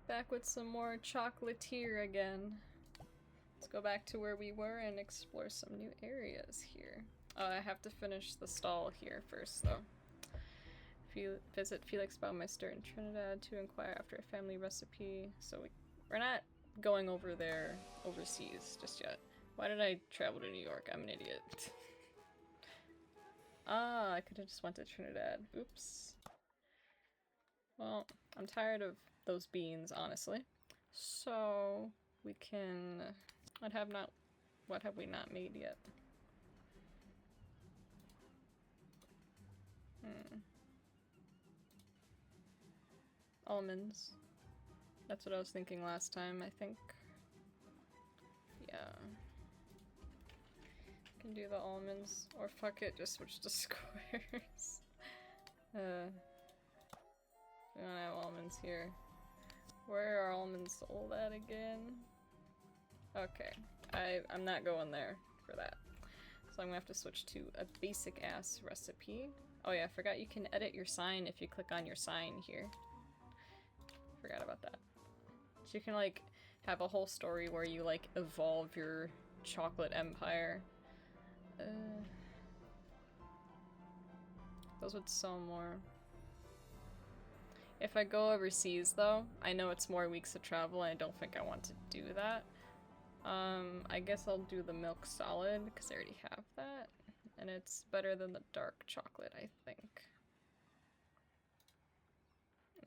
Back with some more Chocolatier again. Let's go back to where we were and explore some new areas here. I have to finish the stall here first, though. Visit Felix Baumeister in Trinidad to inquire after a family recipe. So we're not going over there overseas just yet. Why did I travel to New York? I'm an idiot. I could have just went to Trinidad. Oops. Well, I'm tired of those beans, honestly. So we can... What have we not made yet? Almonds. That's what I was thinking last time, I think. Yeah. Can do the almonds. Or fuck it, just switch to squares. We don't have almonds here. Where are almonds sold at again? Okay. I'm not going there for that. So I'm gonna have to switch to a basic ass recipe. Oh yeah, I forgot you can edit your sign if you click on your sign here. Forgot about that. So you can like have a whole story where you like evolve your chocolate empire. Those would sell more. If I go overseas though, I know it's more weeks of travel and I don't think I want to do that. I guess I'll do the milk solid because I already have that. And it's better than the dark chocolate, I think.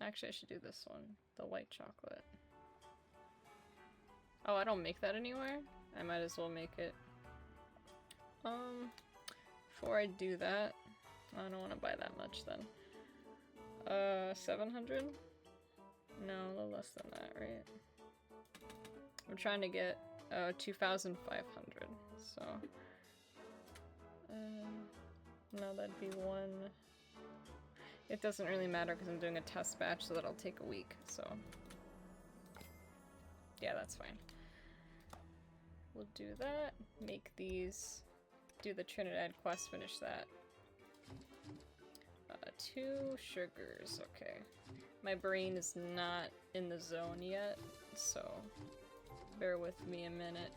Actually, I should do this one, the white chocolate. Oh, I don't make that anywhere? I might as well make it. Before I do that, I don't want to buy that much then. 700? No, a little less than that, right? I'm trying to get 2,500, so... no, that'd be one... It doesn't really matter because I'm doing a test batch, so that'll take a week, so... Yeah, that's fine. We'll do that, make these, do the Trinidad quest, finish that. 2 sugars, okay. My brain is not in the zone yet, so bear with me a minute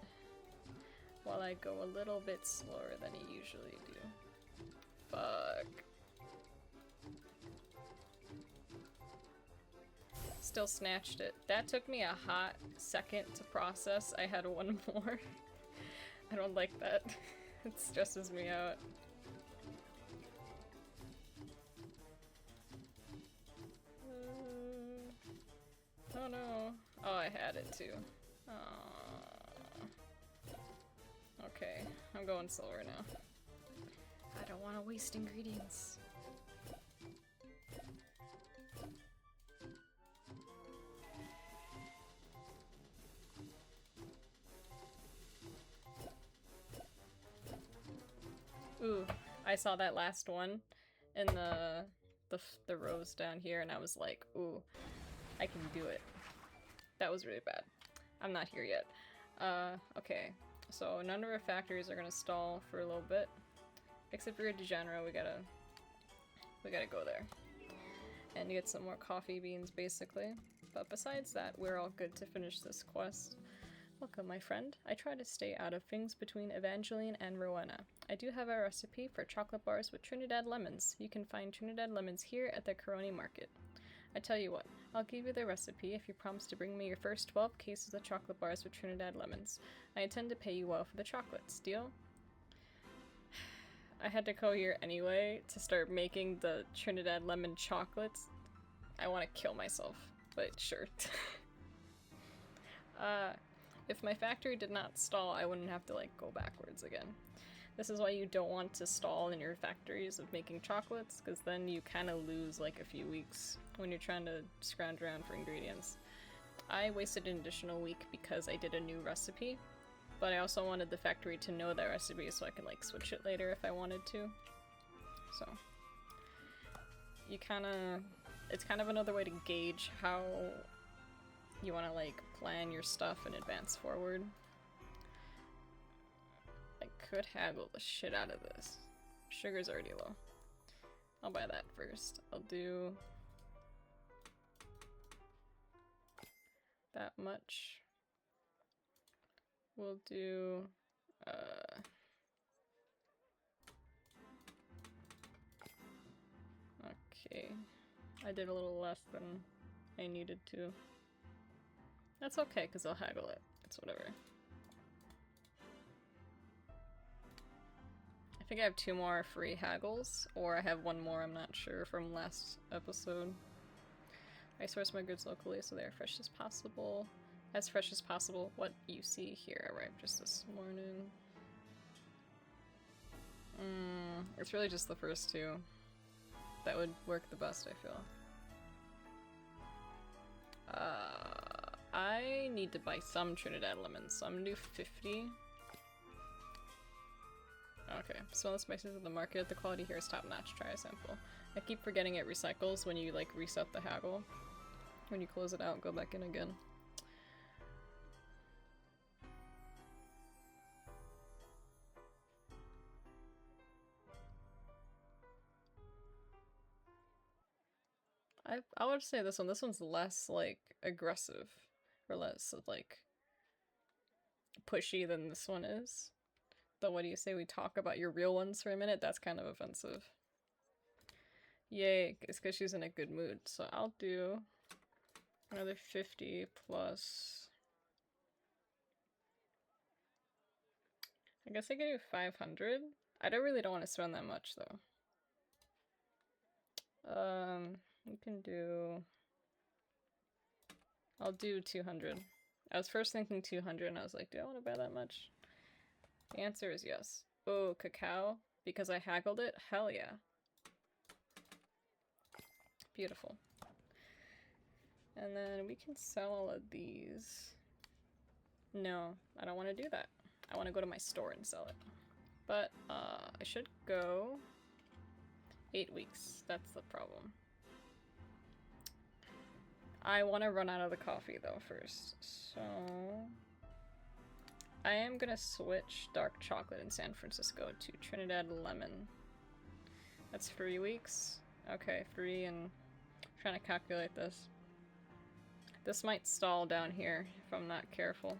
while I go a little bit slower than I usually do. Fuck. Still snatched it. That took me a hot second to process. I had one more. I don't like that. It stresses me out. Oh no. Oh, I had it too. Okay, I'm going slower now. I don't want to waste ingredients. Ooh, I saw that last one in the rows down here and I was like, ooh, I can do it. That was really bad. I'm not here yet. Okay. So none of our factories are gonna stall for a little bit. Except for Rio de Janeiro, we gotta go there. And get some more coffee beans, basically. But besides that, we're all good to finish this quest. Welcome, my friend. I try to stay out of things between Evangeline and Rowena. I do have a recipe for chocolate bars with Trinidad lemons. You can find Trinidad lemons here at the Caroni Market. I tell you what, I'll give you the recipe if you promise to bring me your first 12 cases of chocolate bars with Trinidad lemons. I intend to pay you well for the chocolates. Deal? I had to go here anyway to start making the Trinidad lemon chocolates. I want to kill myself, but sure. If my factory did not stall, I wouldn't have to like go backwards again. This is why you don't want to stall in your factories of making chocolates, because then you kind of lose like a few weeks when you're trying to scrounge around for ingredients. I wasted an additional week because I did a new recipe, but I also wanted the factory to know that recipe so I could like switch it later if I wanted to. So you it's kind of another way to gauge how you want to like plan your stuff and advance forward. I could haggle the shit out of this. Sugar's already low. I'll buy that first. I'll do that much. We'll do okay. I did a little less than I needed to. That's okay, because I'll haggle it. It's whatever. I think I have 2 more free haggles, or I have 1 more, I'm not sure, from last episode. I source my goods locally so they're fresh as possible. As fresh as possible. What you see here arrived just this morning. It's really just the first 2 that would work the best, I feel. I need to buy some Trinidad lemons, so I'm gonna do 50. Okay, so the spices at the market. The quality here is top notch. Try a sample. I keep forgetting it recycles when you like reset the haggle. When you close it out, go back in again. I would say this one. This one's less like aggressive, or less like pushy than this one is. Though, what do you say we talk about your real ones for a minute? That's kind of offensive. Yay, it's because she's in a good mood. So I'll do another 50 plus. I guess I could do 500. I really don't want to spend that much though. We can do. I'll do 200. I was first thinking 200 and I was like, do I want to buy that much? The answer is yes. Oh, cacao? Because I haggled it? Hell yeah. Beautiful. And then we can sell all of these. No, I don't want to do that. I want to go to my store and sell it. But, I should go 8 weeks. That's the problem. I want to run out of the coffee though first. So I am gonna switch dark chocolate in San Francisco to Trinidad lemon. That's 3 weeks. Okay, 3 and I'm trying to calculate this. This might stall down here if I'm not careful.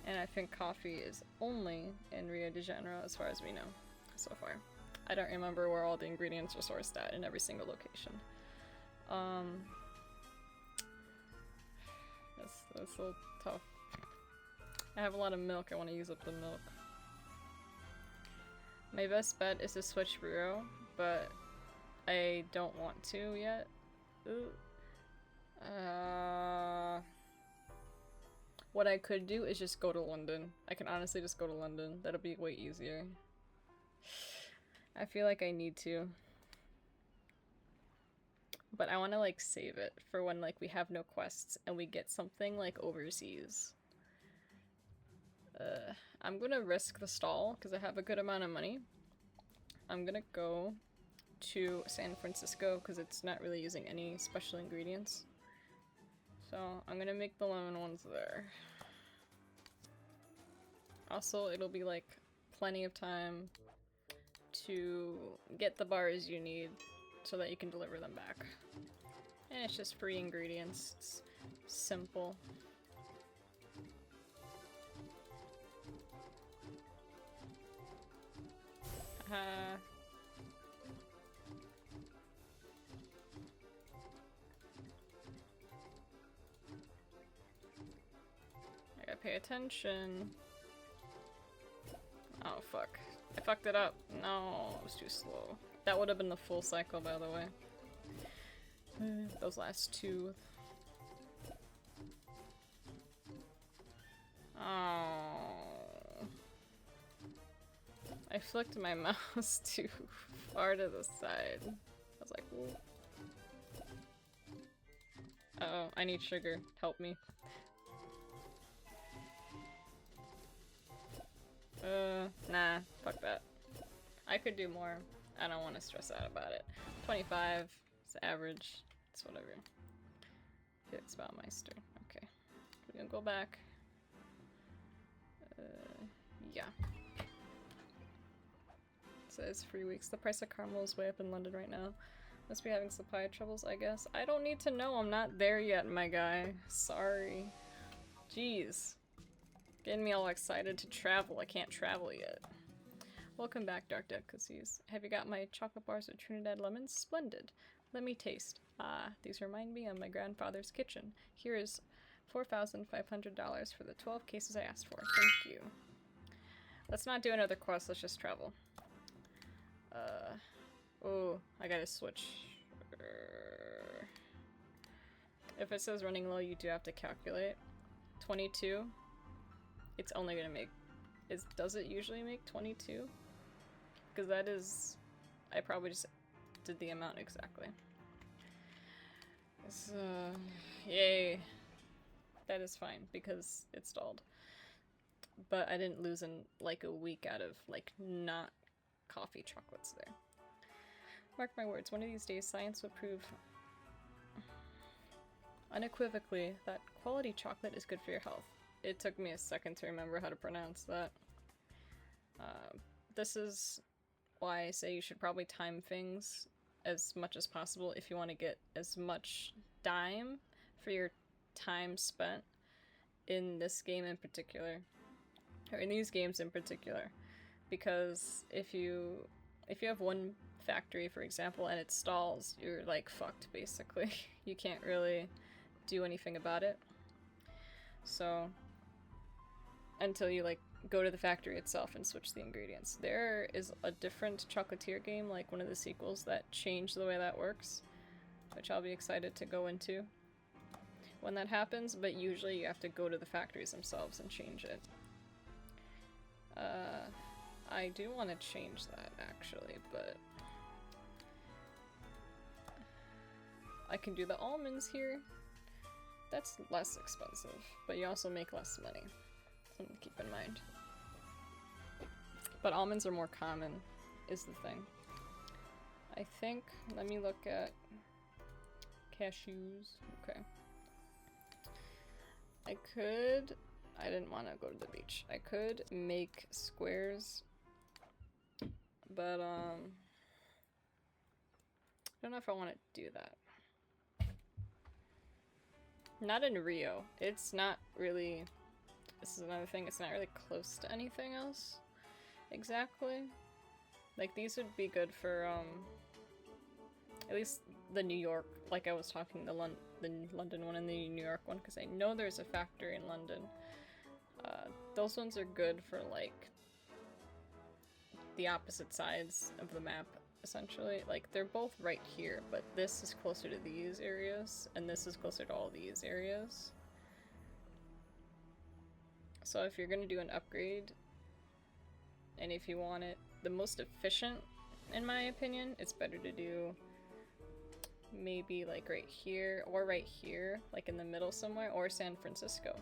And I think coffee is only in Rio de Janeiro as far as we know so far. I don't remember where all the ingredients are sourced at in every single location. That's a little tough. I have a lot of milk, I want to use up the milk. My best bet is to switch Rio, but I don't want to yet. Ooh. What I could do is just go to London. I can honestly just go to London. That'll be way easier. I feel like I need to. But I want to like save it for when like we have no quests and we get something like overseas. I'm gonna risk the stall because I have a good amount of money. I'm gonna go to San Francisco because it's not really using any special ingredients. So I'm gonna make the lemon ones there. Also, it'll be like plenty of time to get the bars you need so that you can deliver them back. And it's just free ingredients. It's simple. I gotta pay attention. Oh fuck. I fucked it up. No, it was too slow. That would have been the full cycle, by the way. Those last 2. Oh. I flicked my mouse too far to the side. I was like, ooh. Uh-oh, I need sugar. Help me. Nah, fuck that. I could do more. I don't want to stress out about it. 25 is average. It's whatever. Felix Baumeister. Okay. We're gonna go back. Yeah. It says 3 weeks. The price of caramel is way up in London right now. Must be having supply troubles, I guess. I don't need to know. I'm not there yet, my guy. Sorry. Jeez. Getting me all excited to travel. I can't travel yet. Welcome back, Dark Delicacies. Have you got my chocolate bars with Trinidad lemons? Splendid. Let me taste. Ah, these remind me of my grandfather's kitchen. Here is $4,500 for the 12 cases I asked for. Thank you. Let's not do another quest. Let's just travel. Oh, I gotta switch. If it says running low, you do have to calculate. 22. It's only gonna make... does it usually make 22? Because that is... I probably just did the amount exactly. So, yay. That is fine, because it stalled. But I didn't lose in, like, a week out of, like, not coffee chocolates there. Mark my words, one of these days science will prove unequivocally that quality chocolate is good for your health. It took me a second to remember how to pronounce that. This is why I say you should probably time things as much as possible if you want to get as much dime for your time spent in this game in particular. Or in these games in particular. Because if you have one factory, for example, and it stalls, you're like fucked basically. You can't really do anything about it. So until you like go to the factory itself and switch the ingredients. There is a different Chocolatier game, like one of the sequels, that changed the way that works, which I'll be excited to go into when that happens, but usually you have to go to the factories themselves and change it. I do want to change that actually, but I can do the almonds here. That's less expensive, but you also make less money. Something to keep in mind. But almonds are more common, is the thing. I think, let me look at cashews. Okay. I didn't want to go to the beach. I could make squares, but I don't know if I want to do that. Not in Rio. It's not really, this is another thing, it's not really close to anything else exactly. Like these would be good for at least the New York, like I was talking, the London one and the New York one, because I know there's a factory in London. Those ones are good for like the opposite sides of the map, essentially. Like they're both right here, but this is closer to these areas and this is closer to all these areas. So if you're gonna do an upgrade, and if you want it the most efficient, in my opinion, it's better to do maybe like right here or right here, like in the middle somewhere, or San Francisco.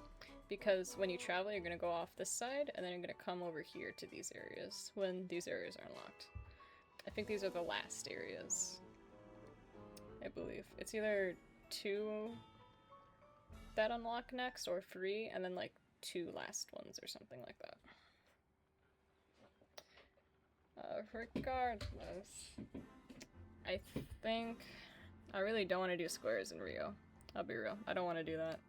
Because when you travel, you're gonna go off this side and then you're gonna come over here to these areas when these areas are unlocked. I think these are the last areas, I believe. It's either 2 that unlock next or 3 and then like 2 last ones or something like that. Regardless, I think I really don't want to do squares in Rio. I'll be real. I don't want to do that.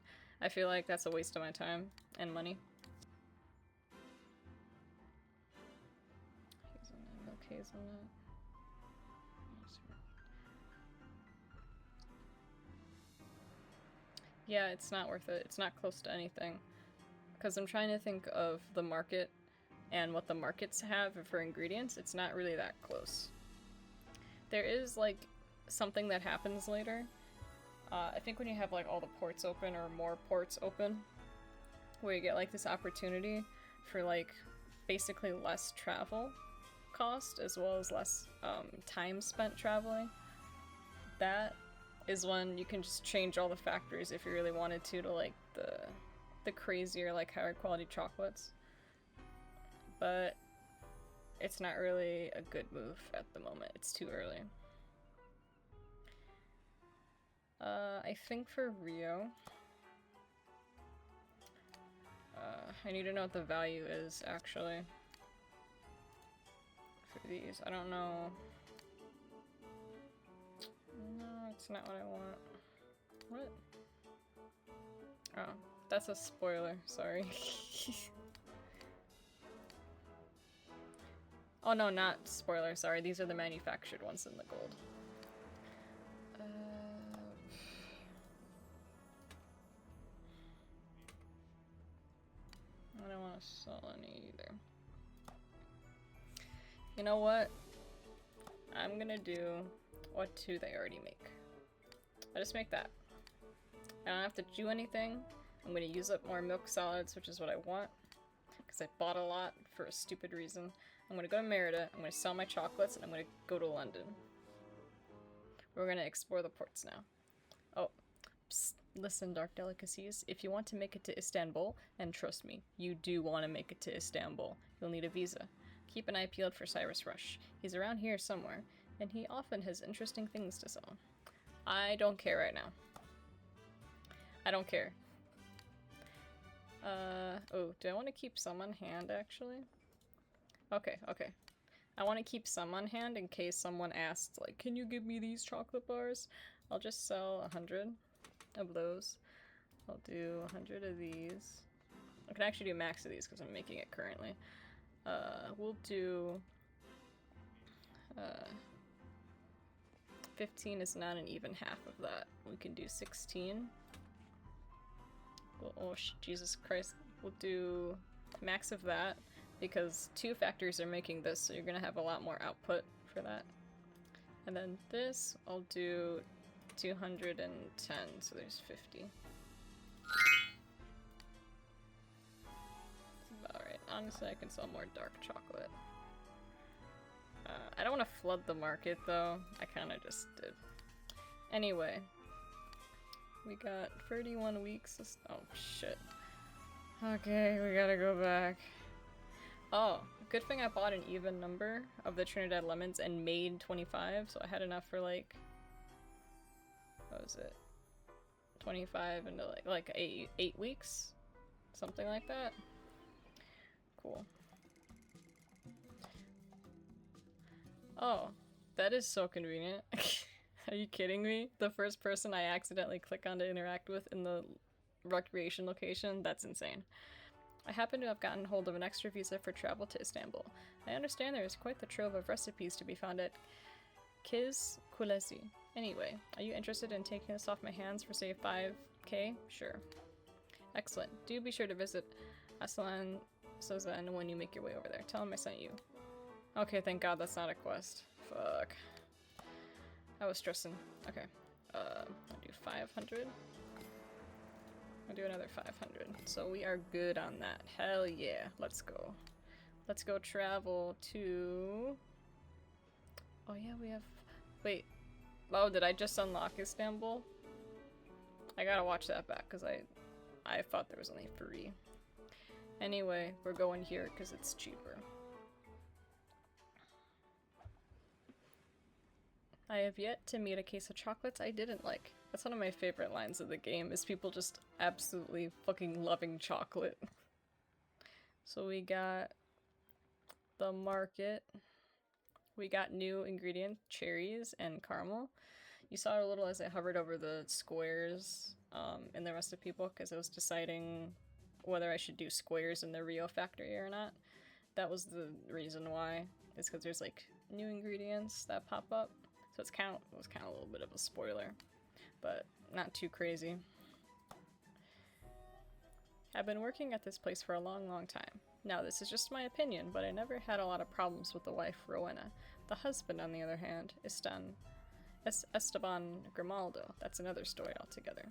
I feel like that's a waste of my time and money. Hazelnut, milk hazelnut. Yeah, it's not worth it. It's not close to anything. Because I'm trying to think of the market and what the markets have for ingredients. It's not really that close. There is like something that happens later. I think when you have like all the ports open or more ports open, where you get like this opportunity for like basically less travel cost as well as less time spent traveling. That is when you can just change all the factories if you really wanted to like the crazier, like higher quality chocolates. But it's not really a good move at the moment. It's too early. I think for Rio, I need to know what the value is actually for these. I don't know. That's not what I want. What? Oh, that's a spoiler, sorry. Oh no, not spoiler, sorry. These are the manufactured ones in the gold. I don't want to sell any either. You know what? I'm gonna do what do they already make. I just make that. I don't have to do anything. I'm gonna use up more milk solids, which is what I want. Because I bought a lot for a stupid reason. I'm gonna go to Merida, I'm gonna sell my chocolates, and I'm gonna go to London. We're gonna explore the ports now. Oh, psst, listen, Dark Delicacies. If you want to make it to Istanbul, and trust me, you do want to make it to Istanbul, you'll need a visa. Keep an eye peeled for Cyrus Rush. He's around here somewhere, and he often has interesting things to sell. I don't care right now. I don't care. Oh, do I want to keep some on hand, actually? Okay, okay. I want to keep some on hand in case someone asks, like, can you give me these chocolate bars? I'll just sell 100 of those. I'll do 100 of these. I can actually do max of these because I'm making it currently. We'll do... 15 is not an even half of that. We can do 16. Oh, Jesus Christ. We'll do max of that, because 2 factories are making this, so you're gonna have a lot more output for that. And then this, I'll do 210, so there's 50. That's about right. Honestly, I can sell more dark chocolate. I don't want to flood the market, though. I kind of just did. Anyway. We got 31 weeks. Oh, shit. Okay, we gotta go back. Oh, good thing I bought an even number of the Trinidad lemons and made 25, so I had enough for like... What was it? 25 into like 8 weeks? Something like that. Cool. Oh, that is so convenient. Are you kidding me? The first person I accidentally click on to interact with in the recreation location? That's insane. I happen to have gotten hold of an extra visa for travel to Istanbul. I understand there is quite the trove of recipes to be found at Kiz Kulesi. Anyway, are you interested in taking this off my hands for say 5k? Sure. Excellent. Do be sure to visit Aslan Sozan when you make your way over there. Tell him I sent you. Okay, thank God that's not a quest. Fuck. I was stressing. Okay. I'll do 500. I'll do another 500. So we are good on that. Hell yeah. Let's go. Let's go travel to... Oh yeah, we have... Wait. Oh, did I just unlock Istanbul? I gotta watch that back, because I thought there was only 3. Anyway, we're going here because it's cheaper. I have yet to meet a case of chocolates I didn't like. That's one of my favorite lines of the game, is people just absolutely fucking loving chocolate. So we got the market. We got new ingredient, cherries and caramel. You saw it a little as I hovered over the squares in the rest of people, because I was deciding whether I should do squares in the Rio factory or not. That was the reason why. It's because there's like new ingredients that pop up. So it was kind of a little bit of a spoiler, but not too crazy. I've been working at this place for a long, long time. Now, this is just my opinion, but I never had a lot of problems with the wife, Rowena. The husband, on the other hand, Esteban Grimaldo. That's another story altogether.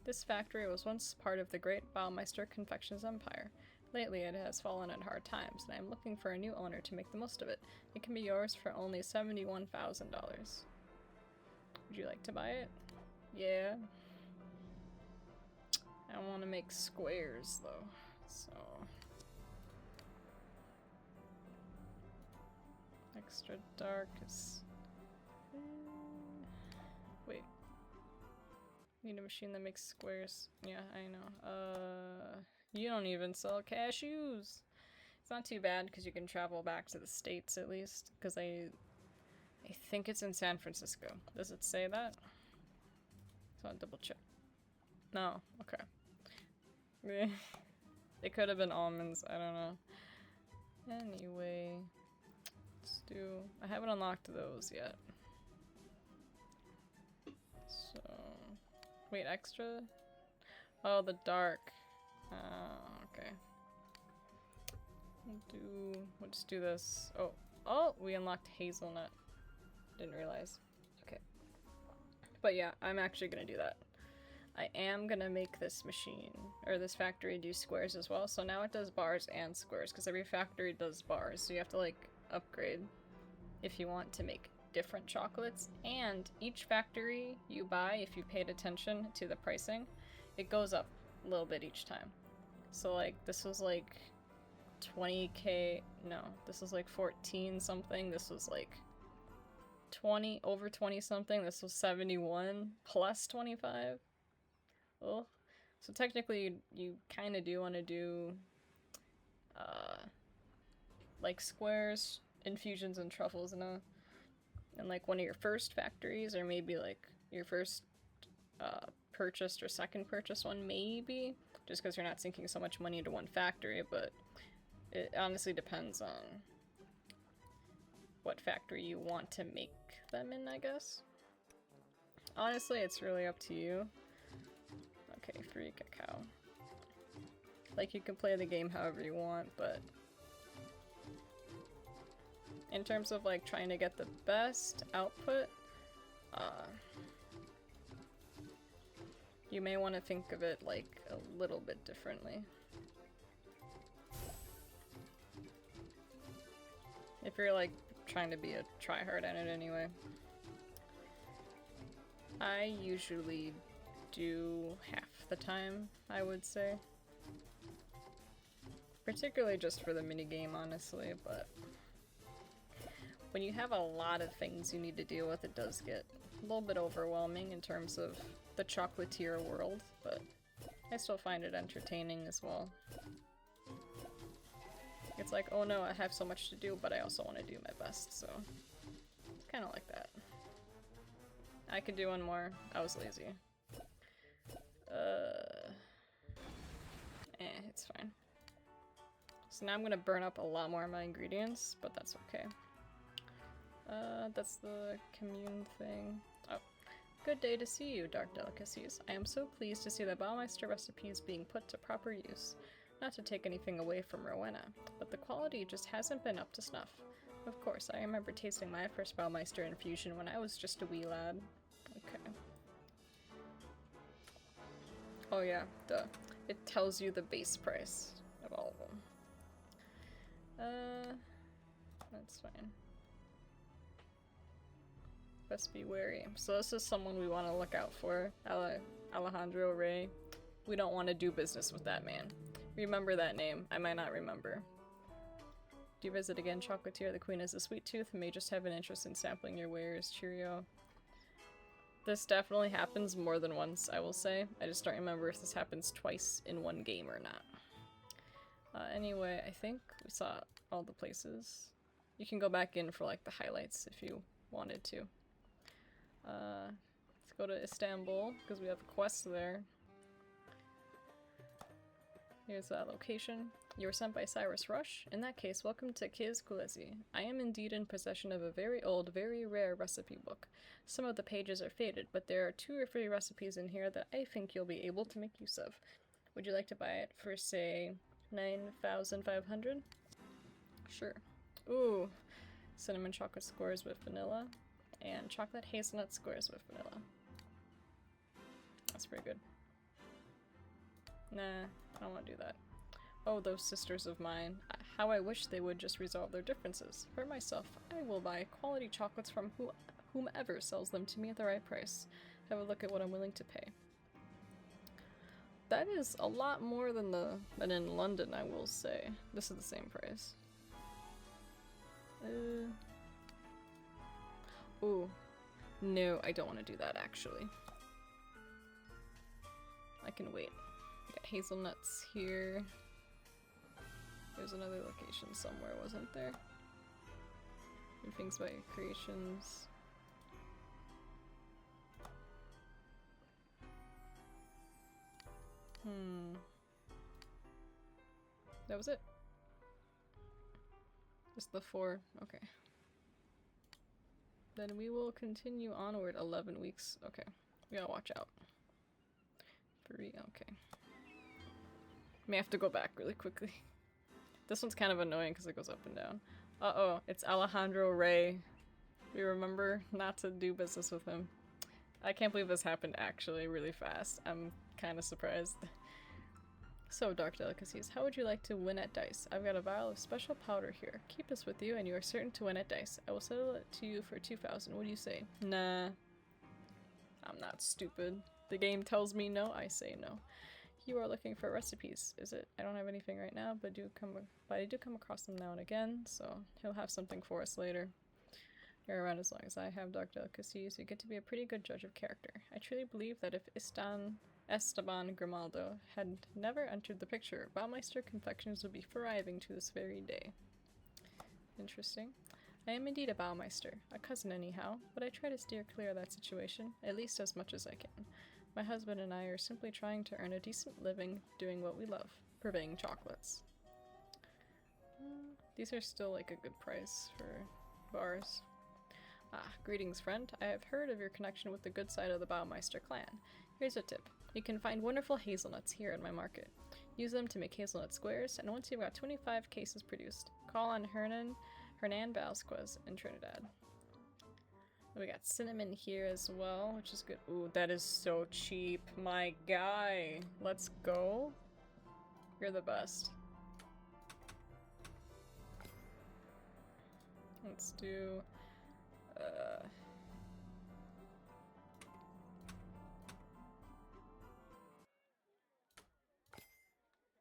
This factory was once part of the great Baumeister Confections Empire. Lately, it has fallen at hard times, and I am looking for a new owner to make the most of it. It can be yours for only $71,000. Would you like to buy it? Yeah. I want to make squares, though, so... Extra dark is... Wait. Need a machine that makes squares. Yeah, I know. You don't even sell cashews! It's not too bad, because you can travel back to the States, at least. Because I think it's in San Francisco. Does it say that? So I'll double check. No, okay. They could have been almonds, I don't know. Anyway, let's do... I haven't unlocked those yet. So... Wait, extra? Oh, the dark. Okay. We'll just do this. Oh, we unlocked hazelnut. Didn't realize. Okay. But yeah, I'm actually gonna do that. I am gonna make this machine, or this factory, do squares as well. So now it does bars and squares, because every factory does bars. So you have to like upgrade if you want to make different chocolates. And each factory you buy, if you paid attention to the pricing, it goes up a little bit each time. So like this was like 20k, no, this was like 14 something, this was like 20, over 20 something, this was 71 plus 25. Oh, so technically you kind of do want to do like squares, infusions, and truffles in like one of your first factories, or maybe like your first purchased or second purchased one, maybe, just because you're not sinking so much money into one factory. But it honestly depends on what factory you want to make them in, I guess. Honestly, it's really up to you. Okay, 3 cacao. Like, you can play the game however you want, but in terms of like trying to get the best output, you may want to think of it like a little bit differently. If you're like trying to be a tryhard at it anyway. I usually do half the time, I would say. Particularly just for the minigame, honestly, but when you have a lot of things you need to deal with, it does get a little bit overwhelming in terms of the Chocolatier world, but I still find it entertaining as well. It's like, oh no, I have so much to do, but I also want to do my best, so it's kind of like that. I could do one more. I was lazy. It's fine. So now I'm gonna burn up a lot more of my ingredients, but that's okay. That's the commune thing. Oh. Good day to see you, Dark Delicacies. I am so pleased to see the Baumeister recipes being put to proper use. Not to take anything away from Rowena, but the quality just hasn't been up to snuff. Of course, I remember tasting my first Baumeister infusion when I was just a wee lad. Okay. Oh yeah, duh. It tells you the base price of all of them. That's fine. Best be wary. So this is someone we want to look out for. Alejandro Rey. We don't want to do business with that man. Remember that name. I might not remember. Do you visit again, Chocolatier? The queen has a sweet tooth and may just have an interest in sampling your wares. Cheerio. This definitely happens more than once, I will say. I just don't remember if this happens twice in one game or not. Anyway, I think we saw all the places. You can go back in for like the highlights if you wanted to. Let's go to Istanbul, because we have a quest there. Here's that location. You were sent by Cyrus Rush. In that case, welcome to Kiz Kulezi. I am indeed in possession of a very old, very rare recipe book. Some of the pages are faded, but there are 2 or 3 recipes in here that I think you'll be able to make use of. Would you like to buy it for, say, 9,500? Sure. Ooh, cinnamon chocolate squares with vanilla, and chocolate hazelnut squares with vanilla. That's pretty good. Nah, I don't want to do that. Oh, those sisters of mine. How I wish they would just resolve their differences. For myself, I will buy quality chocolates from whomever sells them to me at the right price. Have a look at what I'm willing to pay. That is a lot more than in London, I will say. This is the same price. Ooh. No, I don't want to do that, actually. I can wait. I got hazelnuts here. There's another location somewhere, wasn't there? New things by creations. That was it. Just the 4. Okay. Then we will continue onward 11 weeks. Okay. We gotta watch out. 3, okay. May have to go back really quickly. This one's kind of annoying because it goes up and down. Uh-oh, it's Alejandro Rey. We remember not to do business with him. I can't believe this happened actually really fast. I'm kind of surprised. So, Dark Delicacies, how would you like to win at dice? I've got a vial of special powder here. Keep this with you and you are certain to win at dice. I will sell it to you for 2,000. What do you say? Nah. I'm not stupid. The game tells me no, I say no. You are looking for recipes, is it? I don't have anything right now, but I do come across them now and again, so he'll have something for us later. You're around as long as I have, Dark Delicacies. You get to be a pretty good judge of character. I truly believe that if Esteban Grimaldo had never entered the picture, Baumeister Confections would be thriving to this very day. Interesting. I am indeed a Baumeister, a cousin anyhow, but I try to steer clear of that situation, at least as much as I can. My husband and I are simply trying to earn a decent living doing what we love, purveying chocolates. These are still like a good price for bars. Ah, greetings friend. I have heard of your connection with the good side of the Baumeister clan. Here's a tip. You can find wonderful hazelnuts here at my market. Use them to make hazelnut squares, and once you've got 25 cases produced, call on Hernan Vasquez in Trinidad. We got cinnamon here as well, which is good. Ooh, that is so cheap. My guy. Let's go. You're the best. Let's do...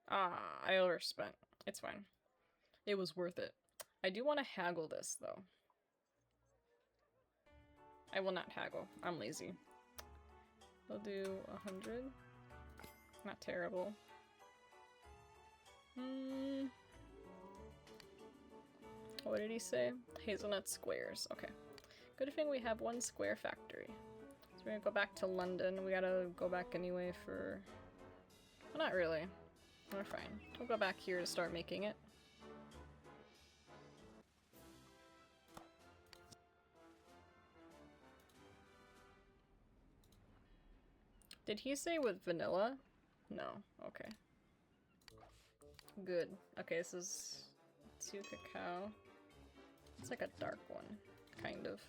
I overspent. It's fine. It was worth it. I do want to haggle this, though. I will not haggle. I'm lazy. We'll do 100. Not terrible. What did he say? Hazelnut squares. Okay. Good thing we have one square factory. So we're gonna go back to London. We gotta go back anyway for... Well, not really. We're fine. We'll go back here to start making it. Did he say with vanilla? No. Okay. Good. Okay, this is 2 cacao. It's like a dark one, kind of.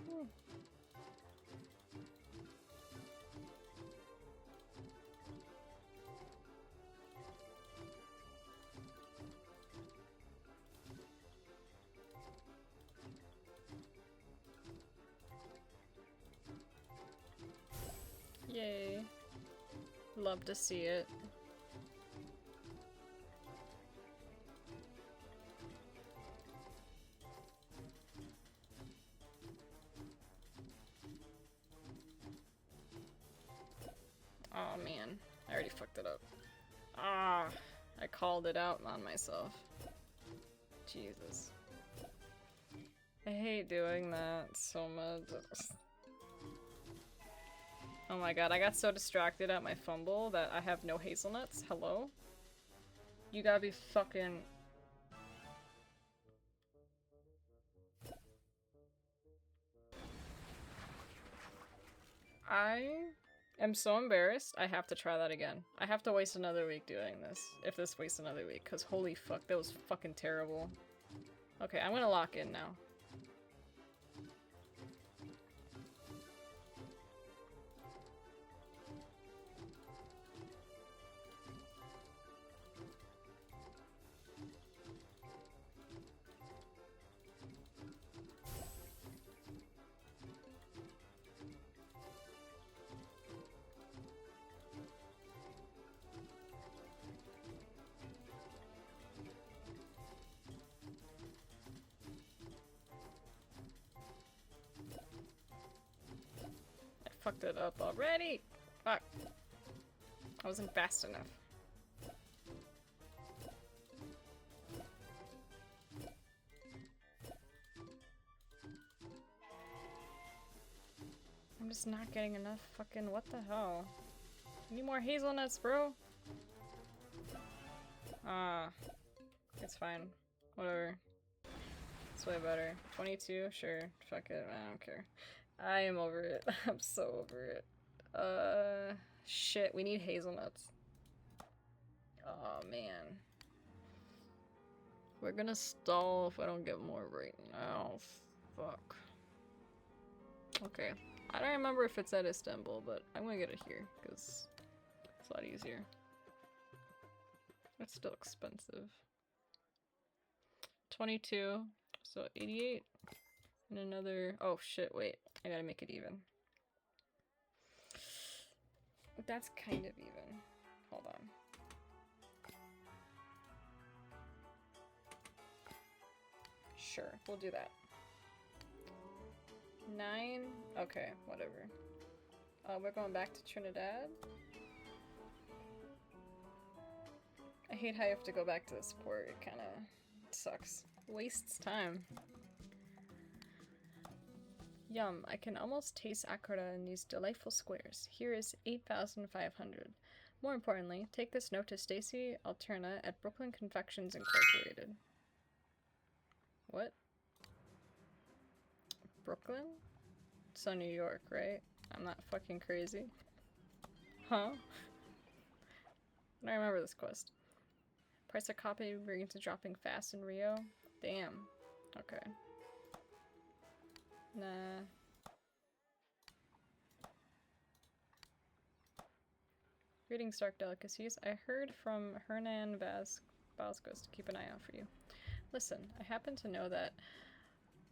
Ooh. Yay. Love to see it. Oh man, I already fucked it up. Ah, I called it out on myself. Jesus. I hate doing that so much. Oh my god, I got so distracted at my fumble that I have no hazelnuts. Hello? You gotta be fucking... I am so embarrassed. I have to try that again. I have to waste another week doing this. If this wastes another week, because holy fuck, that was fucking terrible. Okay, I'm gonna lock in now. Fucked it up already! Fuck. I wasn't fast enough. I'm just not getting enough fucking what the hell? Need more hazelnuts, bro. It's fine. Whatever. It's way better. 22? Sure. Fuck it. I don't care. I am over it. I'm so over it. Shit. We need hazelnuts. Oh, man. We're gonna stall if I don't get more right now. Fuck. Okay. I don't remember if it's at Istanbul, but I'm gonna get it here, because it's a lot easier. It's still expensive. 22, so 88. And another... Oh shit, wait. I gotta make it even. That's kind of even. Hold on. Sure, we'll do that. 9? Okay, whatever. We're going back to Trinidad. I hate how you have to go back to this port. It kinda sucks. Wastes time. Yum, I can almost taste Akara in these delightful squares. Here is 8,500. More importantly, take this note to Stacy Alterna at Brooklyn Confections Incorporated. What? Brooklyn? So New York, right? I'm not fucking crazy. Huh? I don't remember this quest. Price of copy brings to dropping fast in Rio. Damn. Okay. Nah. Greetings, Dark Delicacies. I heard from Hernan Vasquez to keep an eye out for you. Listen, I happen to know that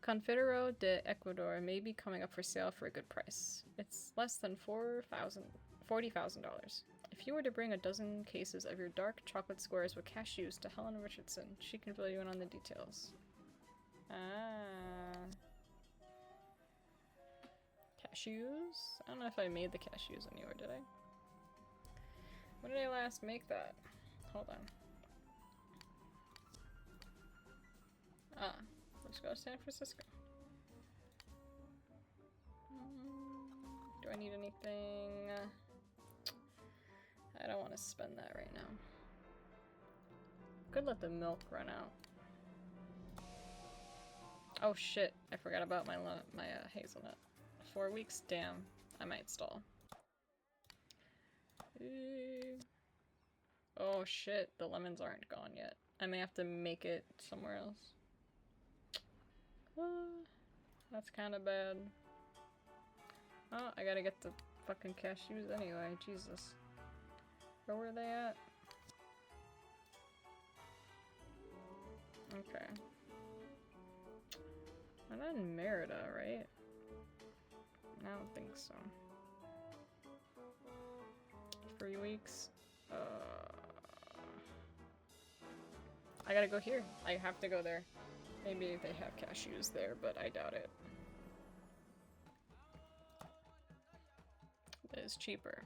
Confedero de Ecuador may be coming up for sale for a good price. It's less than $40,000. If you were to bring a dozen cases of your dark chocolate squares with cashews to Helen Richardson, she can fill you in on the details. Ah. Cashews? I don't know if I made the cashews anywhere, did I? When did I last make that? Hold on. Ah, let's go to San Francisco. Do I need anything? I don't want to spend that right now. Could let the milk run out. Oh shit, I forgot about my hazelnut. 4 weeks? Damn, I might stall. Oh shit, the lemons aren't gone yet. I may have to make it somewhere else. That's kind of bad. Oh, I gotta get the fucking cashews anyway, Jesus. Where were they at? Okay. I'm not in Merida, right? I don't think so. 3 weeks. I gotta go here. I have to go there. Maybe they have cashews there, but I doubt it. It is cheaper.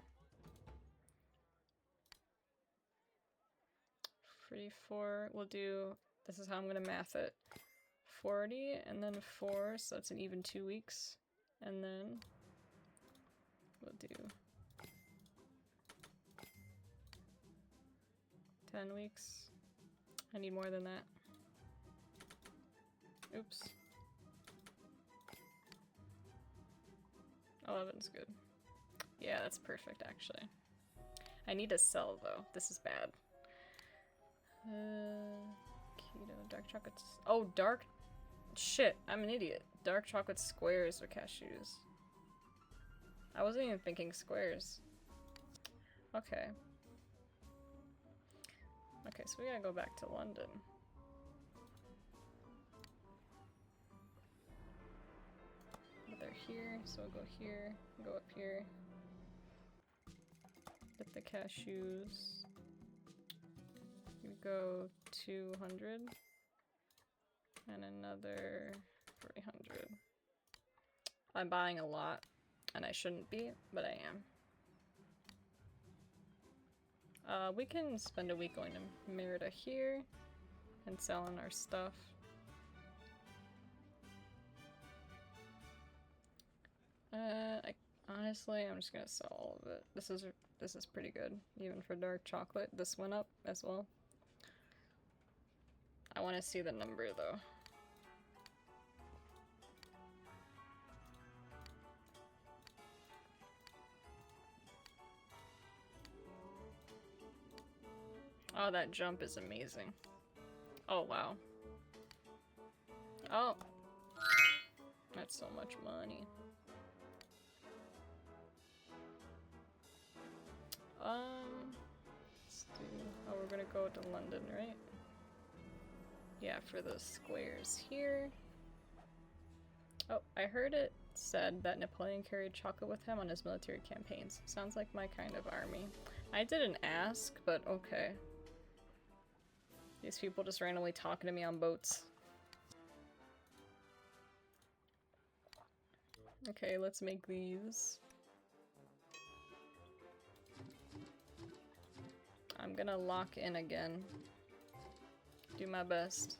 44, we'll do, this is how I'm gonna math it. 40 and then 4, so that's an even 2 weeks. And then we'll do 10 weeks. I need more than that. Oops. 11's good. Yeah, that's perfect actually. I need to sell though. This is bad. Keto, dark chocolates. Oh, dark. Shit, I'm an idiot. Dark chocolate squares or cashews. I wasn't even thinking squares. Okay. Okay, so we gotta go back to London. But they're here, so we'll go here, go up here. Get the cashews. We go 200. And another 300. I'm buying a lot, and I shouldn't be, but I am. We can spend a week going to Merida here and selling our stuff. Honestly, I'm just gonna sell all of it. This is pretty good, even for dark chocolate. This went up as well. I want to see the number though. Oh, that jump is amazing. Oh, wow. Oh. That's so much money. Let's do... Oh, we're gonna go to London, right? Yeah, for the squares here. Oh, I heard it said that Napoleon carried chocolate with him on his military campaigns. Sounds like my kind of army. I didn't ask, but okay. These people just randomly talking to me on boats. Okay, let's make these. I'm gonna lock in again. Do my best.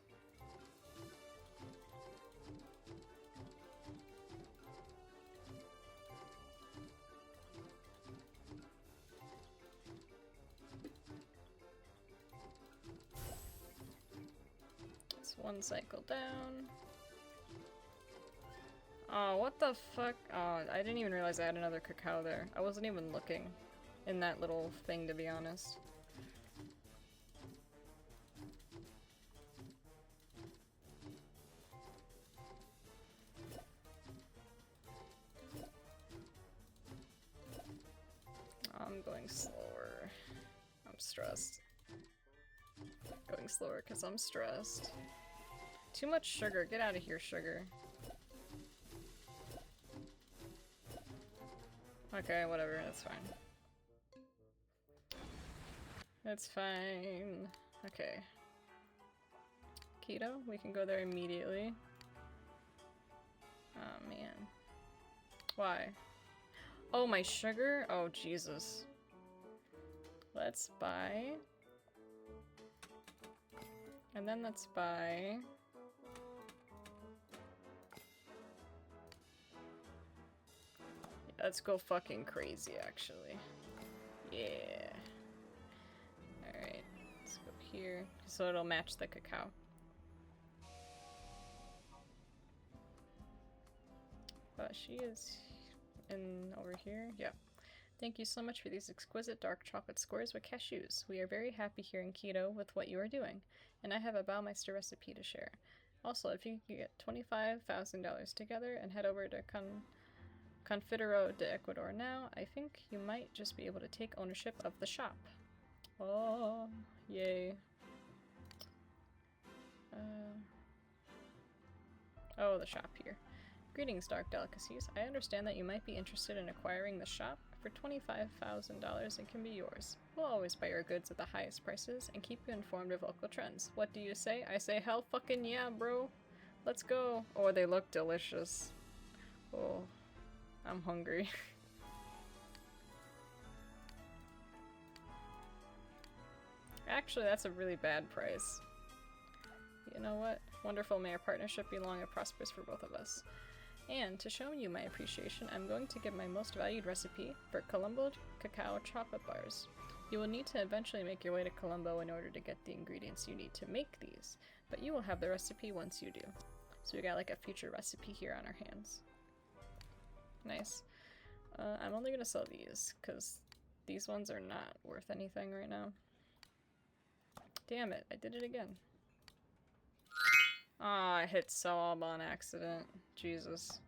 It's one cycle down. Oh, what the fuck? Oh, I didn't even realize I had another cacao there. I wasn't even looking in that little thing, to be honest. I'm going slower. I'm stressed. Going slower because I'm stressed. Too much sugar. Get out of here, sugar. Okay, whatever. That's fine. That's fine. Okay. Keto? We can go there immediately. Oh, man. Why? Oh, my sugar? Oh, Jesus. Let's buy. And then let's buy. Let's go fucking crazy, actually. Yeah. Alright. Let's go here. So it'll match the cacao. But she is in over here. Yeah. Thank you so much for these exquisite dark chocolate squares with cashews. We are very happy here in Quito with what you are doing. And I have a Baumeister recipe to share. Also, if you could get $25,000 together and head over to Confedero de Ecuador now, I think you might just be able to take ownership of the shop. Oh, yay. Oh, the shop here. Greetings, Dark Delicacies. I understand that you might be interested in acquiring the shop. For $25,000, it can be yours. We'll always buy your goods at the highest prices and keep you informed of local trends. What do you say? I say hell fucking yeah, bro. Let's go. Oh, they look delicious. Oh, I'm hungry. Actually, that's a really bad price. You know what? Wonderful, may our partnership be long and prosperous for both of us. And to show you my appreciation, I'm going to give my most valued recipe for Colombo cacao chocolate bars. You will need to eventually make your way to Colombo in order to get the ingredients you need to make these, but you will have the recipe once you do. So we got like a future recipe here on our hands. Nice. I'm only gonna sell these, because these ones are not worth anything right now. Damn it, I did it again. Ah, I hit sub on accident. Jesus.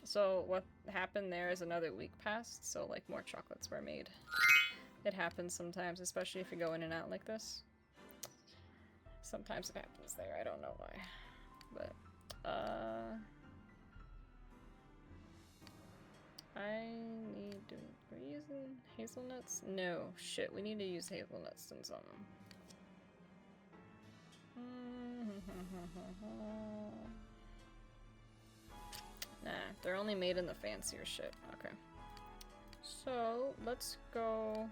So what happened there is another week passed, so like more chocolates were made. It happens sometimes, especially if you go in and out like this. Sometimes it happens there, I don't know why. But, I need to... Are we using hazelnuts? No, shit, we need to use hazelnuts in something. Nah, they're only made in the fancier shit. Okay. So, let's go...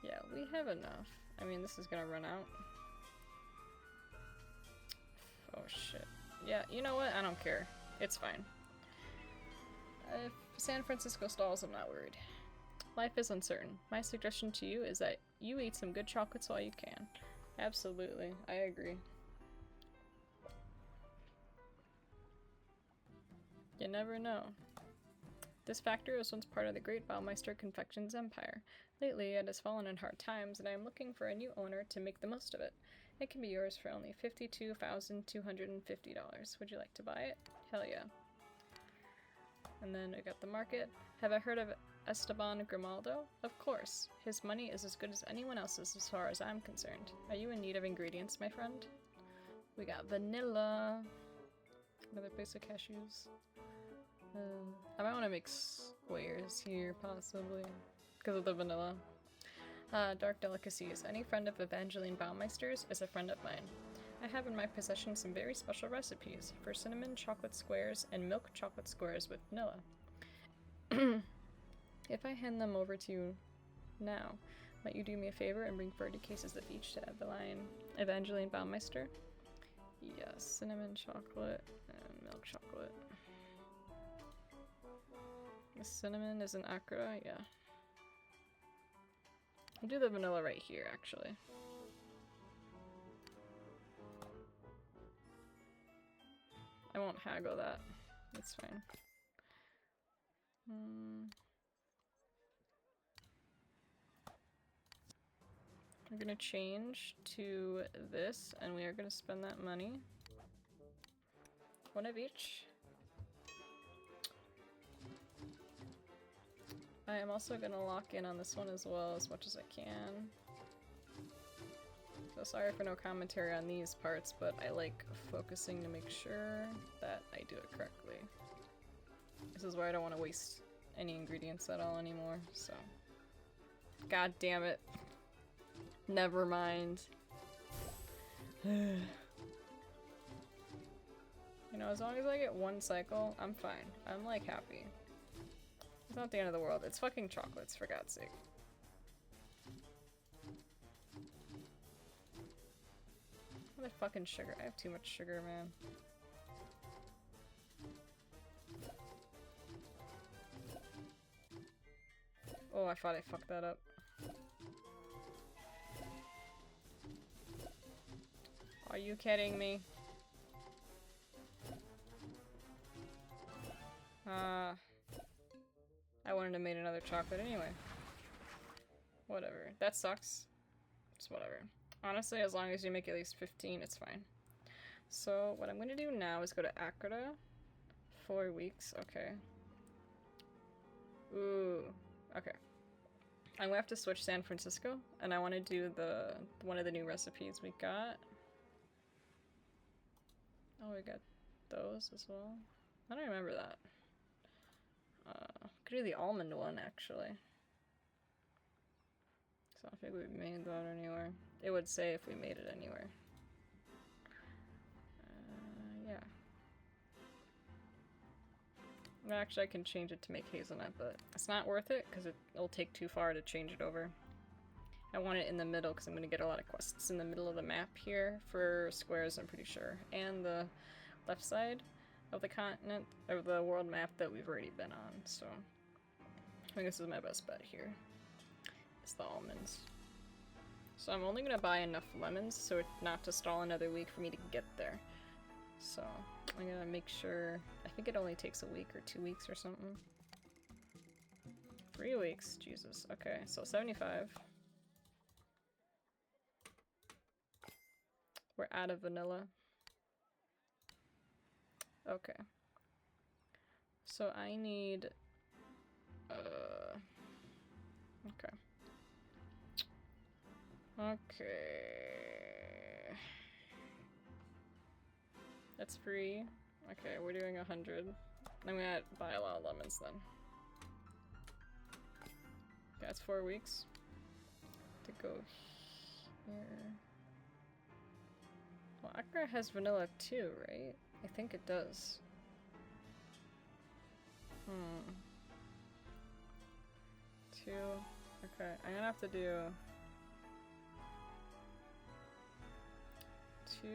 Yeah, we have enough. I mean, this is gonna run out. Oh shit. Yeah, you know what? I don't care. It's fine. If San Francisco stalls, I'm not worried. Life is uncertain. My suggestion to you is that you eat some good chocolates while you can. Absolutely, I agree. You never know. This factory was once part of the Great Baumeister Confections Empire. Lately, it has fallen in hard times, and I am looking for a new owner to make the most of it. It can be yours for only $52,250. Would you like to buy it? Hell yeah. And then we got the market. Have I heard of Esteban Grimaldo? Of course. His money is as good as anyone else's as far as I'm concerned. Are you in need of ingredients, my friend? We got vanilla. Another base of cashews. I might want to make squares here, possibly. Because of the vanilla. Dark delicacies. Any friend of Evangeline Baumeister's is a friend of mine. I have in my possession some very special recipes for cinnamon chocolate squares and milk chocolate squares with vanilla. If I hand them over to you now, might you do me a favor and bring 30 cases of each to the line Evangeline Baumeister? Yes, cinnamon chocolate and milk chocolate. The cinnamon is an Accra, yeah. I'll do the vanilla right here, actually. I won't haggle that. It's fine. We're gonna change to this, and we are gonna spend that money. One of each. I am also gonna lock in on this one as well as much as I can. So sorry for no commentary on these parts, but I like focusing to make sure that I do it correctly. This is where I don't want to waste any ingredients at all anymore, so. God damn it. Never mind. You know, as long as I get one cycle, I'm fine. I'm like happy. It's not the end of the world. It's fucking chocolates, for God's sake. What fucking sugar? I have too much sugar, man. Oh, I thought I fucked that up. Are you kidding me? I wanted to make another chocolate anyway. Whatever. That sucks. It's whatever. Honestly, as long as you make at least 15, it's fine. So, what I'm gonna do now is go to Accra. 4 weeks, okay. Ooh, okay. I'm gonna have to switch San Francisco, and I want to do one of the new recipes we got. Oh, we got those as well. I don't remember that. Could do the almond one, actually. So I think we made that anywhere. It would say if we made it anywhere. Yeah. Well, actually, I can change it to make hazelnut, but it's not worth it because it'll take too far to change it over. I want it in the middle because I'm going to get a lot of quests in the middle of the map here for squares, I'm pretty sure. And the left side of the continent, or the world map that we've already been on, so I think this is my best bet here. It's the almonds. So I'm only going to buy enough lemons so not to stall another week for me to get there. So I'm going to make sure, I think it only takes a week or 2 weeks or something. 3 weeks, Jesus. Okay, so 75. We're out of vanilla. Okay. So I need, okay. Okay. That's free. Okay, we're doing 100. I'm gonna buy a lot of lemons then. Okay, that's 4 weeks. To go here. Well, Accra has vanilla too, right? I think it does. Two. Okay, I'm gonna have to do 2.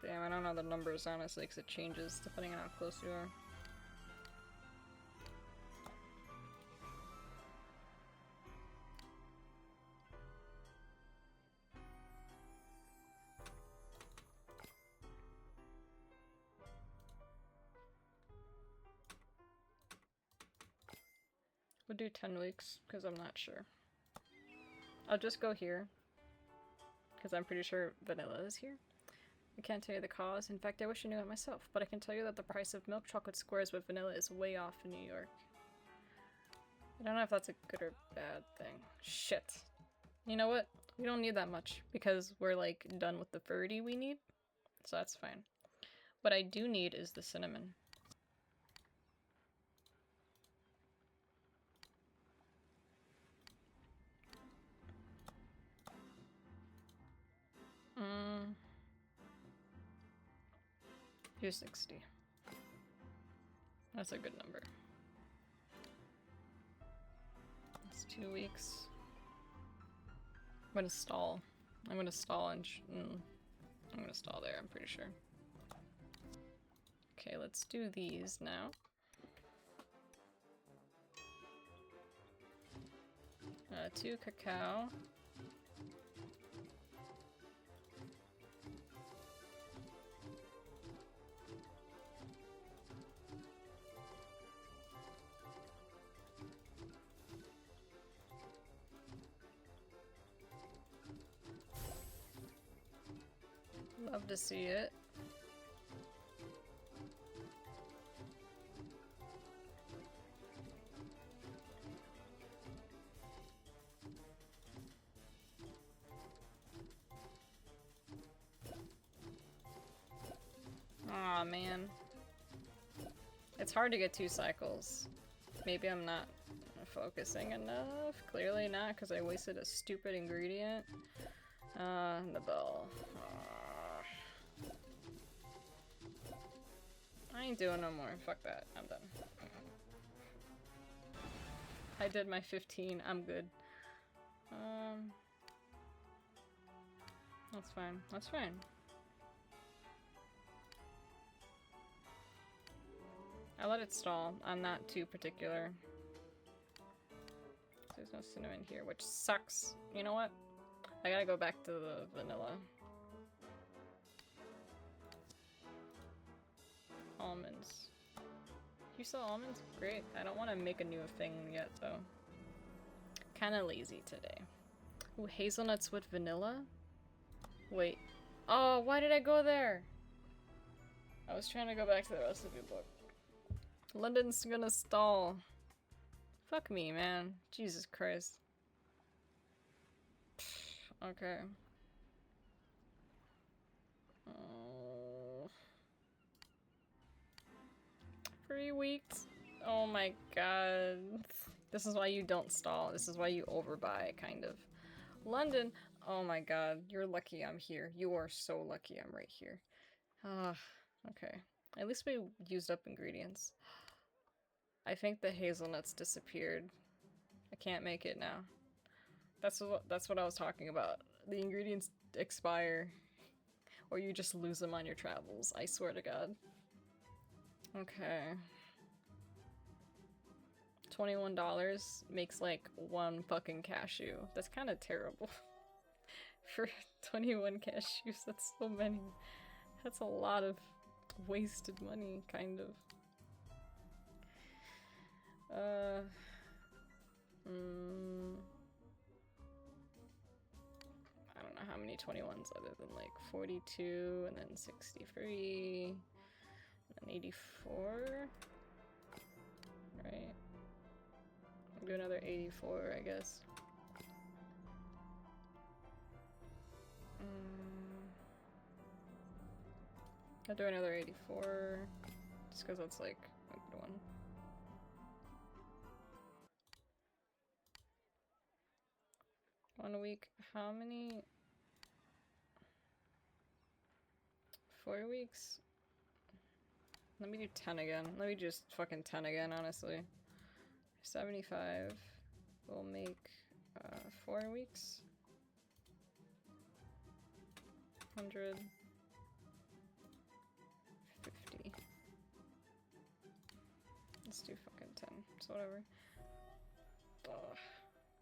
Damn, I don't know the numbers honestly because it changes depending on how close you are. We'll do 10 weeks because I'm not sure. I'll just go here because I'm pretty sure vanilla is here. I can't tell you the cause. In fact, I wish I knew it myself, but I can tell you that the price of milk chocolate squares with vanilla is way off in New York. I don't know if that's a good or bad thing. Shit. You know what? We don't need that much because we're like done with the 30 we need, so that's fine. What I do need is the cinnamon. Here's 60. That's a good number. That's 2 weeks. I'm gonna stall. I'm gonna stall and I'm gonna stall there, I'm pretty sure. Okay, let's do these now. 2 cacao. Love to see it. Aw, man. It's hard to get 2 cycles. Maybe I'm not focusing enough. Clearly not, because I wasted a stupid ingredient. The bell. I ain't doing no more. Fuck that. I'm done. I did my 15. I'm good. That's fine. That's fine. I let it stall. I'm not too particular. There's no cinnamon here, which sucks. You know what? I gotta go back to the vanilla. Almonds. You sell almonds? Great. I don't want to make a new thing yet, though. Kinda lazy today. Ooh, hazelnuts with vanilla? Wait. Oh, why did I go there? I was trying to go back to the recipe book. London's gonna stall. Fuck me, man. Jesus Christ. Okay. 3 weeks? Oh my god. This is why you don't stall. This is why you overbuy, kind of. London. Oh my god. You're lucky I'm here. You are so lucky I'm right here. Okay. At least we used up ingredients. I think the hazelnuts disappeared. I can't make it now. That's what I was talking about. The ingredients expire. Or you just lose them on your travels. I swear to god. Okay. $21 makes like 1 fucking cashew. That's kind of terrible. For 21 cashews, that's so many. That's a lot of wasted money, kind of. I don't know how many 21s other than like 42 and then 63 and 84. Right? I'll do another 84, I guess. I'll do another 84, just because that's like a good one. One week, how many? 4 weeks? Let me do 10 again. Let me just fucking 10 again, honestly. 75 will make 4 weeks. 100. Let's do fucking 10. So whatever. Ugh.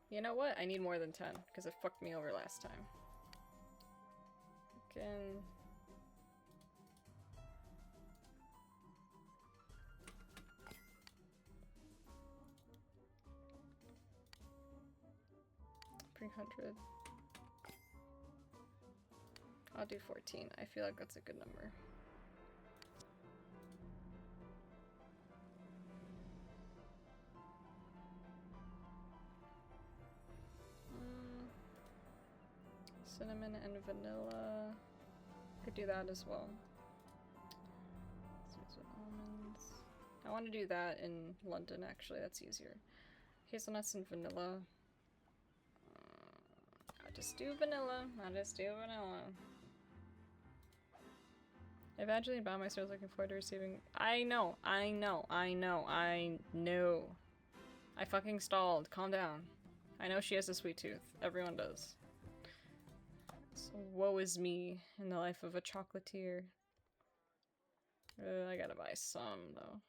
You know what? I need more than 10 because it fucked me over last time. Fucking... $300. I'll do 14. I feel like that's a good number. Cinnamon and vanilla. Could do that as well. Almonds. I want to do that in London actually, that's easier. Hazelnuts and vanilla. I'll just do vanilla. I eventually bought my stores looking forward to receiving. I know. I fucking stalled. Calm down. I know she has a sweet tooth. Everyone does. So woe is me in the life of a chocolatier. I gotta buy some though.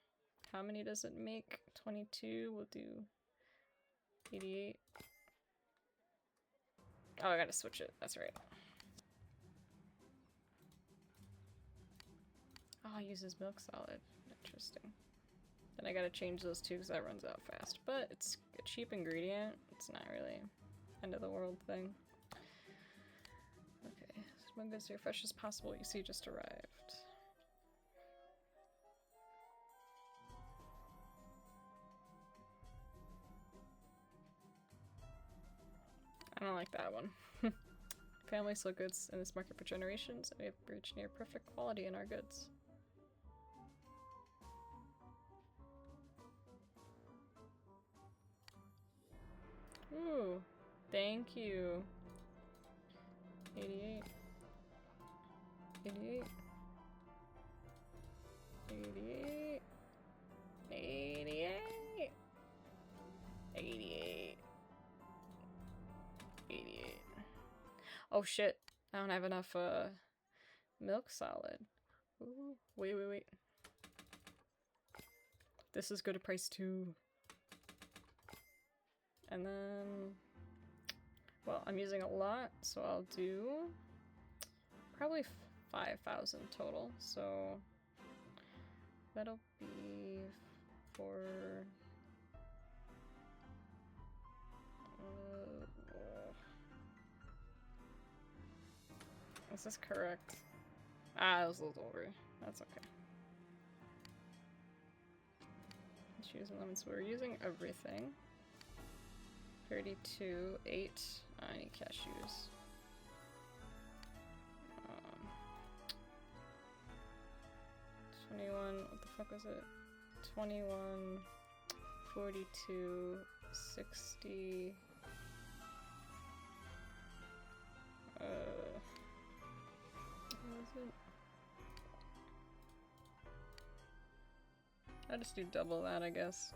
How many does it make? 22. We'll do 88. Oh, I gotta switch it. That's right. Oh, it uses milk solid. Interesting. Then I gotta change those two because that runs out fast. But it's a cheap ingredient. It's not really end of the world thing. Okay, when goods are fresh as possible. You see, just arrived. I don't like that one. Family sold goods in this market for generations, and we have reached near perfect quality in our goods. Ooh, thank you. 88. 88. 88. 88. 88. 88. Oh shit. I don't have enough milk solid. Ooh, wait. This is good a price too. And then, well, I'm using a lot, so I'll do probably 5,000 total. So that'll be for is this correct? Ah, it was a little over. That's okay. Cashews and lemons. We're using everything. 32, 8. I need cashews. 21, what the fuck was it? 21, 42, 60. What was it? I'll just do double that, I guess.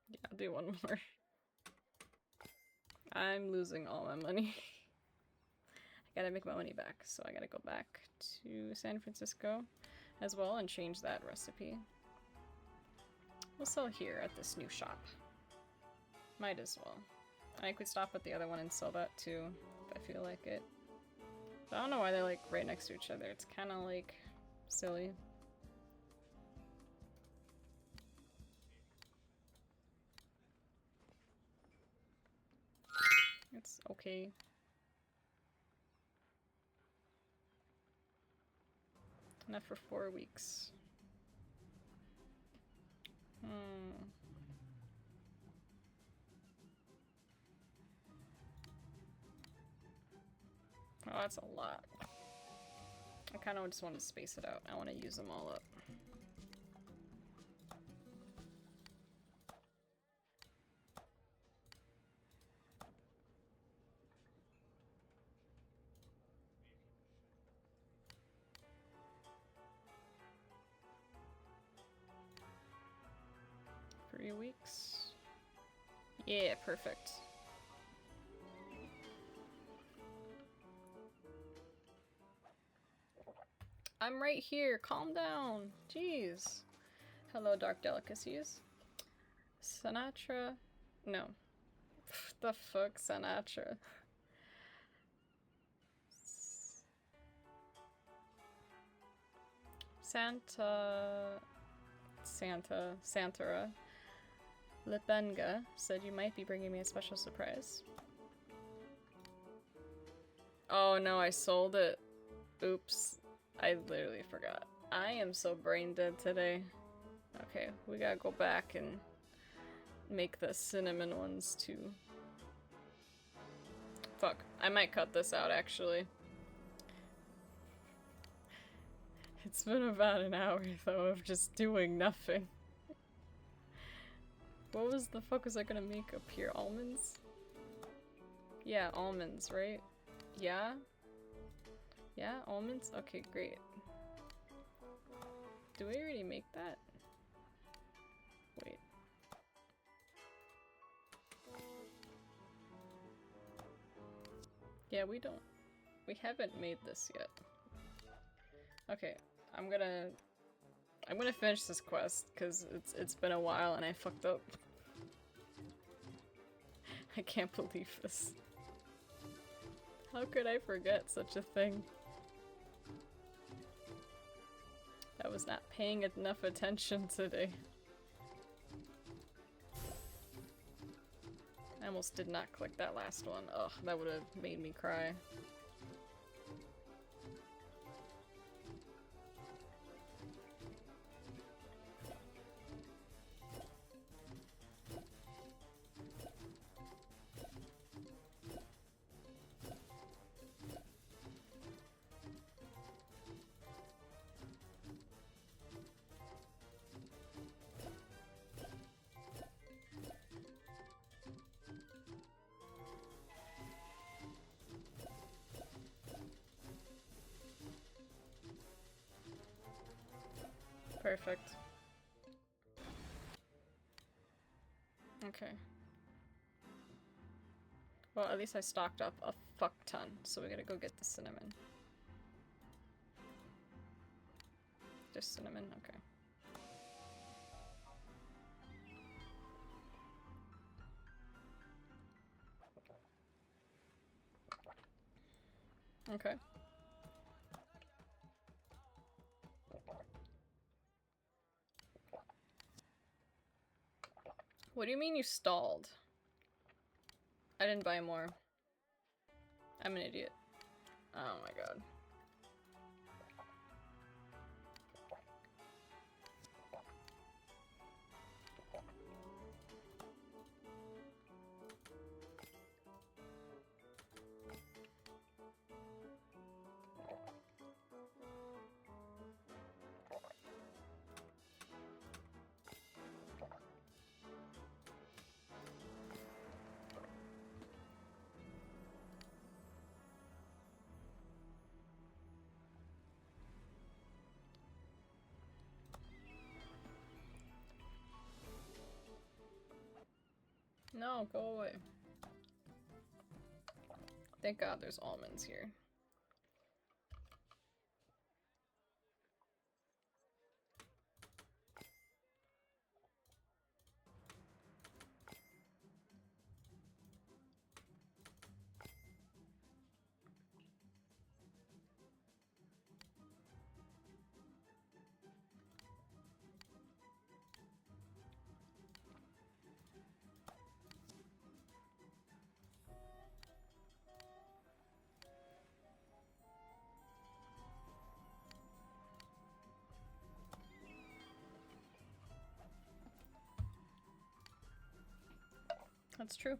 Yeah, I'll do one more. I'm losing all my money. I gotta make my money back, so I gotta go back to San Francisco as well and change that recipe. We'll sell here at this new shop. Might as well. I could stop at the other one and sell that too, if I feel like it. But I don't know why they're like right next to each other. It's kind of like silly. It's okay. Enough for 4 weeks. Oh, that's a lot. I kind of just want to space it out. I want to use them all up. 3 weeks. Yeah, perfect. I'm right here. Calm down. Jeez. Hello, Dark Delicacies. Sinatra? No. The fuck, Sinatra? Santara Lipenga said you might be bringing me a special surprise. Oh no, I sold it. Oops. I literally forgot. I am so brain dead today. Okay, we gotta go back and make the cinnamon ones too. Fuck, I might cut this out actually. It's been about an hour though of just doing nothing. What was the fuck was I gonna make up here? Almonds? Yeah, almonds, right? Yeah? Yeah, almonds? Okay, great. Do we already make that? Wait. Yeah, we don't. We haven't made this yet. Okay, I'm gonna finish this quest because it's been a while and I fucked up. I can't believe this. How could I forget such a thing? I was not paying enough attention today. I almost did not click that last one. Ugh, that would have made me cry. Perfect. Okay. Well, at least I stocked up a fuck ton, so we gotta go get the cinnamon. Just cinnamon? Okay. Okay. What do you mean you stalled? I didn't buy more. I'm an idiot. Oh my god. No, go away. Thank God there's almonds here. That's true.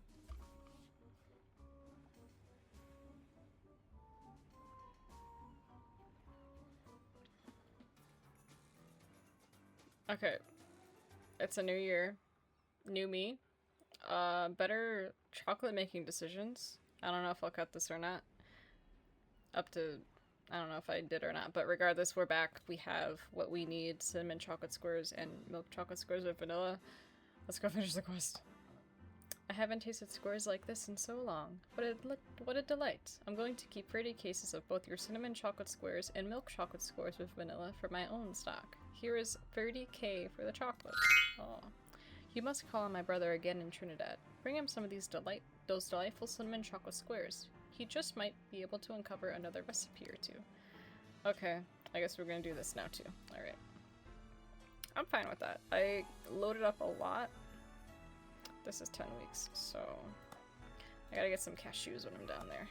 Okay. It's a new year. New me. Better chocolate making decisions. I don't know if I'll cut this or not. Up to... I don't know if I did or not, but regardless, we're back. We have what we need. Cinnamon chocolate squares and milk chocolate squares with vanilla. Let's go finish the quest. I haven't tasted squares like this in so long. What a delight. I'm going to keep 30 cases of both your cinnamon chocolate squares and milk chocolate squares with vanilla for my own stock. Here is 30k for the chocolates. Oh. You must call on my brother again in Trinidad. Bring him some of those delightful cinnamon chocolate squares. He just might be able to uncover another recipe or two. Okay, I guess we're gonna do this now too. Alright. I'm fine with that. I loaded up a lot. This is 10 weeks, so I gotta get some cashews when I'm down there.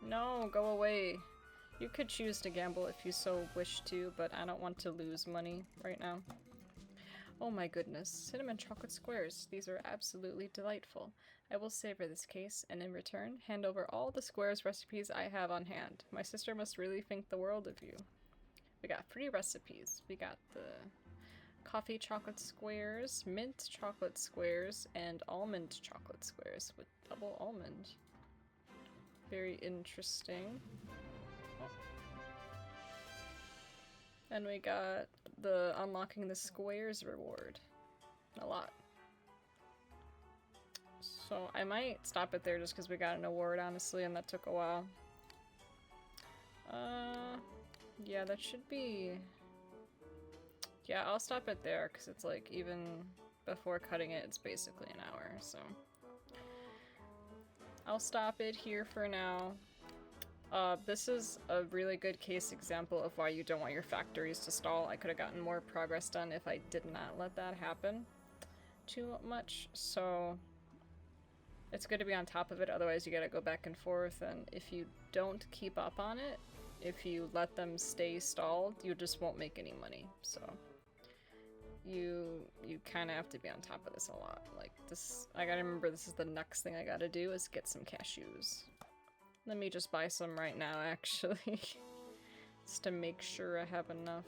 No, go away. You could choose to gamble if you so wish to, but I don't want to lose money right now. Oh my goodness, cinnamon chocolate squares. These are absolutely delightful. I will savor this case, and in return, hand over all the squares recipes I have on hand. My sister must really think the world of you. We got 3 recipes. We got the coffee chocolate squares, mint chocolate squares, and almond chocolate squares with double almond. Very interesting. Oh. And we got the unlocking the squares reward. A lot. So I might stop it there just because we got an award, honestly, and that took a while. Yeah, that should be... Yeah, I'll stop it there because it's like even before cutting it, it's basically an hour, so. I'll stop it here for now. This is a really good case example of why you don't want your factories to stall. I could have gotten more progress done if I did not let that happen too much, so it's good to be on top of it, otherwise you gotta go back and forth, and if you don't keep up on it, if you let them stay stalled, you just won't make any money, so you kind of have to be on top of this a lot. Like this, I gotta remember this is the next thing I gotta do is get some cashews. Let me just buy some right now, actually, just to make sure I have enough.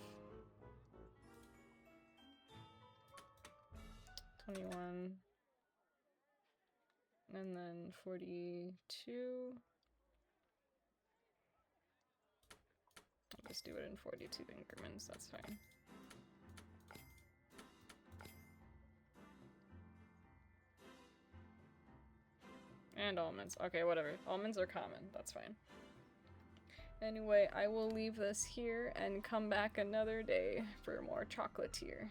21. And then 42. I'll just do it in 42 increments, that's fine. And almonds. Okay, whatever. Almonds are common. That's fine. Anyway, I will leave this here and come back another day for more Chocolatier.